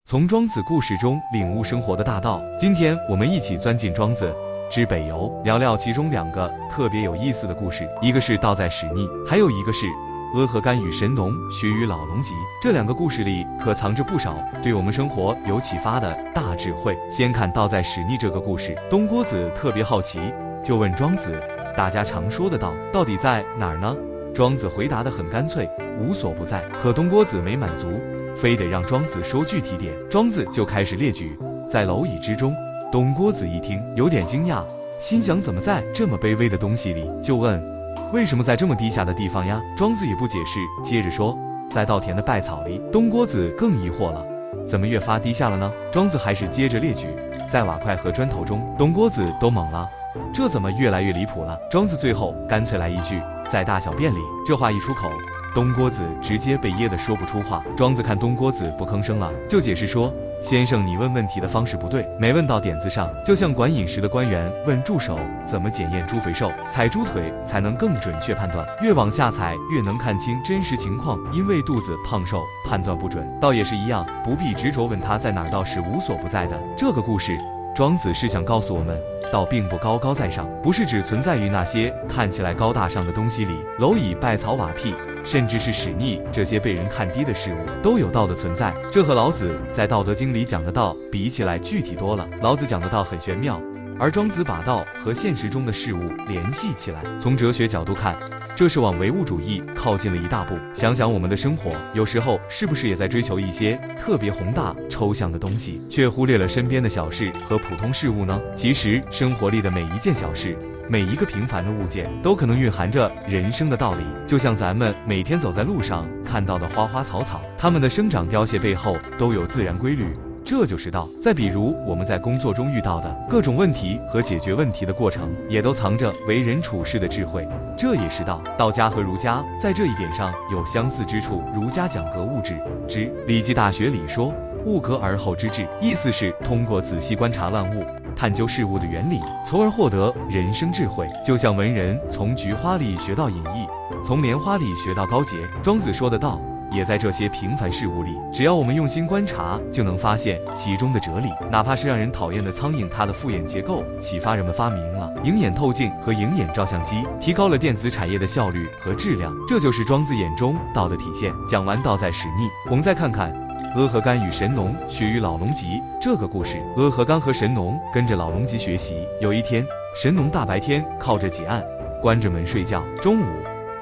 从庄子故事中领悟生活的大道。今天我们一起钻进庄子之北游，聊聊其中2个特别有意思的故事，一个是道在始逆，还有一个是阿合干与神农学于老龙吉。这2个故事里可藏着不少对我们生活有启发的大智慧。先看道在始逆这个故事，东郭子特别好奇，就问庄子，大家常说的道到底在哪儿呢？庄子回答得很干脆，无所不在。可东郭子没满足，非得让庄子说具体点。庄子就开始列举，在蝼蚁之中。东郭子一听有点惊讶，心想怎么在这么卑微的东西里？就问为什么在这么低下的地方呀？庄子也不解释，接着说在稻田的稗草里。东郭子更疑惑了，怎么越发低下了呢？庄子还是接着列举，在瓦块和砖头中。东郭子都懵了，这怎么越来越离谱了？庄子最后干脆来一句，在大小便里。这话一出口，东郭子直接被噎得说不出话。庄子看东郭子不吭声了，就解释说，先生你问问题的方式不对，没问到点子上。就像管饮食的官员问助手怎么检验猪肥瘦，踩猪腿才能更准确判断，越往下踩越能看清真实情况，因为肚子胖瘦判断不准。道也是一样，不必执着问他在哪儿，道是无所不在的。这个故事庄子是想告诉我们，道并不高高在上，不是只存在于那些看起来高大上的东西里。蝼蚁、稗草、瓦砾，甚至是屎溺，这些被人看低的事物都有道的存在。这和老子在《道德经》里讲的道比起来具体多了。老子讲的道很玄妙，而庄子把道和现实中的事物联系起来。从哲学角度看，这是往唯物主义靠近了一大步。想想我们的生活，有时候是不是也在追求一些特别宏大抽象的东西，却忽略了身边的小事和普通事物呢？其实生活里的每一件小事，每一个平凡的物件，都可能蕴含着人生的道理。就像咱们每天走在路上看到的花花草草，它们的生长凋谢背后都有自然规律，这就是道。再比如我们在工作中遇到的各种问题和解决问题的过程，也都藏着为人处事的智慧，这也是道。道家和儒家在这一点上有相似之处。儒家讲格物致知，《礼记大学》里说物格而后知至，意思是通过仔细观察万物，探究事物的原理，从而获得人生智慧。就像文人从菊花里学到隐逸，从莲花里学到高洁，庄子说的道也在这些平凡事物里，只要我们用心观察，就能发现其中的哲理。哪怕是让人讨厌的苍蝇，它的复眼结构启发人们发明了鹰眼透镜和鹰眼照相机，提高了电子产业的效率和质量。这就是庄子眼中道的体现。讲完道在始逆，我们再看看阿合干与神农学于老龙吉这个故事。阿合干和神农跟着老龙吉学习。有一天，神农大白天靠着几案，关着门睡觉。中午，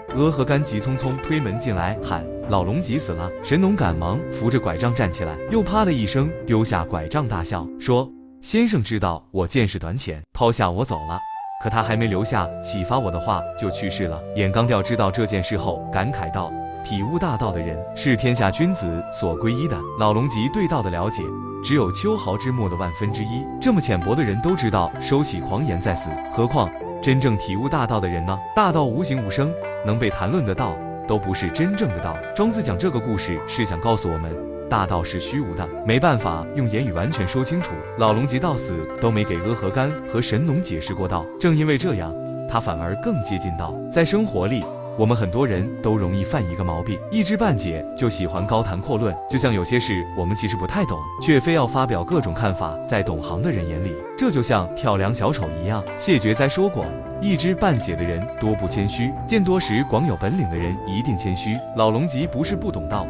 阿合干急匆匆推门进来，喊老龙吉死了。神农赶忙扶着拐杖站起来，又啪的一声丢下拐杖，大笑说，先生知道我见识短浅，抛下我走了，可他还没留下启发我的话就去世了。眼刚调知道这件事后，感慨道，体悟大道的人是天下君子所归依的。老龙吉对道的了解只有秋毫之末的1/1000，这么浅薄的人都知道收起狂言再死，何况真正体悟大道的人呢？大道无形无声，能被谈论的道都不是真正的道。庄子讲这个故事是想告诉我们，大道是虚无的，没办法用言语完全说清楚。老龙吉到死都没给阿合干和神农解释过道，正因为这样，他反而更接近道。在生活里，我们很多人都容易犯一个毛病，一知半解就喜欢高谈阔论，就像有些事我们其实不太懂，却非要发表各种看法。在懂行的人眼里，这就像跳梁小丑一样。谢觉哉说过，一知半解的人多不谦虚，见多识广有本领的人一定谦虚。老龙吉不是不懂道，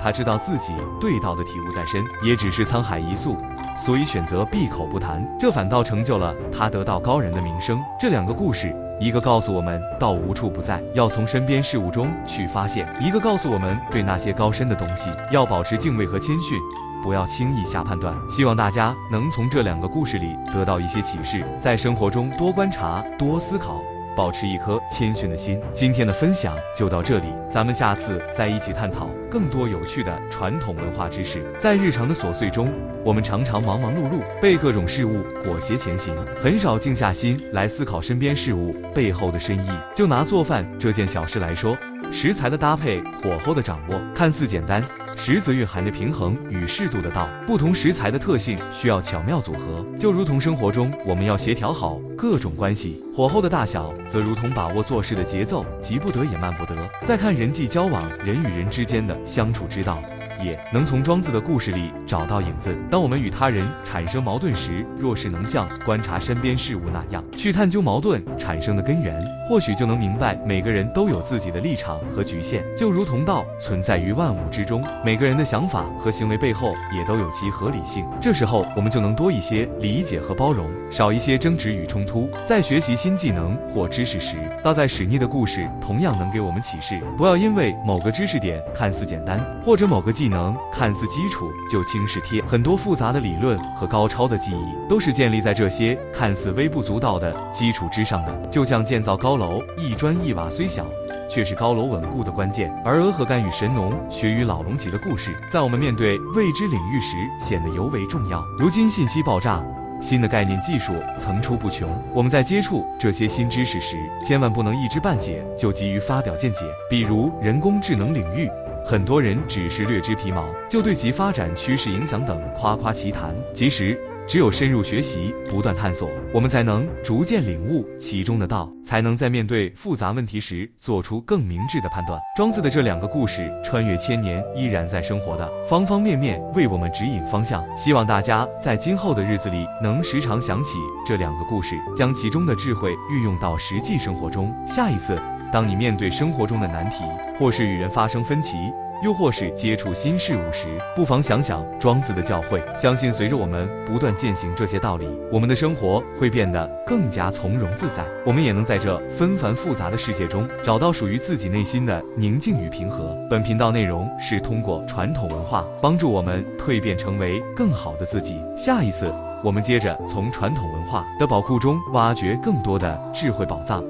他知道自己对道的体悟在身，也只是沧海一粟，所以选择闭口不谈，这反倒成就了他得道高人的名声。这2个故事，一个告诉我们道无处不在，要从身边事物中去发现；一个告诉我们对那些高深的东西要保持敬畏和谦逊，不要轻易下判断。希望大家能从这2个故事里得到一些启示，在生活中多观察、多思考，保持一颗谦逊的心。今天的分享就到这里，咱们下次再一起探讨更多有趣的传统文化知识。在日常的琐碎中，我们常常忙忙碌碌，被各种事物裹挟前行，很少静下心来思考身边事物背后的深意。就拿做饭这件小事来说，食材的搭配、火候的掌握，看似简单，实则蕴含着平衡与适度的道。不同食材的特性需要巧妙组合，就如同生活中我们要协调好各种关系。火候的大小则如同把握做事的节奏，急不得也慢不得。再看人际交往，人与人之间的相处之道，也能从庄子的故事里找到影子。当我们与他人产生矛盾时，若是能像观察身边事物那样去探究矛盾产生的根源，或许就能明白每个人都有自己的立场和局限，就如同道存在于万物之中，每个人的想法和行为背后也都有其合理性。这时候我们就能多一些理解和包容，少一些争执与冲突。在学习新技能或知识时，道在史逆的故事同样能给我们启示，不要因为某个知识点看似简单，或者某个技能看似基础就轻视贴。很多复杂的理论和高超的技艺都是建立在这些看似微不足道的基础之上的。就像建造高楼，一砖一瓦虽小，却是高楼稳固的关键。而阿合干与神农学与老龙旗的故事，在我们面对未知领域时显得尤为重要。如今信息爆炸，新的概念技术层出不穷，我们在接触这些新知识时，千万不能一知半解就急于发表见解。比如人工智能领域，很多人只是略知皮毛，就对其发展趋势、影响等夸夸其谈。其实只有深入学习，不断探索，我们才能逐渐领悟其中的道，才能在面对复杂问题时做出更明智的判断。庄子的这两个故事穿越千年，依然在生活的方方面面为我们指引方向。希望大家在今后的日子里能时常想起这两个故事，将其中的智慧运用到实际生活中。下一次当你面对生活中的难题，或是与人发生分歧，又或是接触新事物时，不妨想想庄子的教诲。相信随着我们不断践行这些道理，我们的生活会变得更加从容自在，我们也能在这纷繁复杂的世界中找到属于自己内心的宁静与平和。本频道内容是通过传统文化帮助我们蜕变成为更好的自己。下一次我们接着从传统文化的宝库中挖掘更多的智慧宝藏。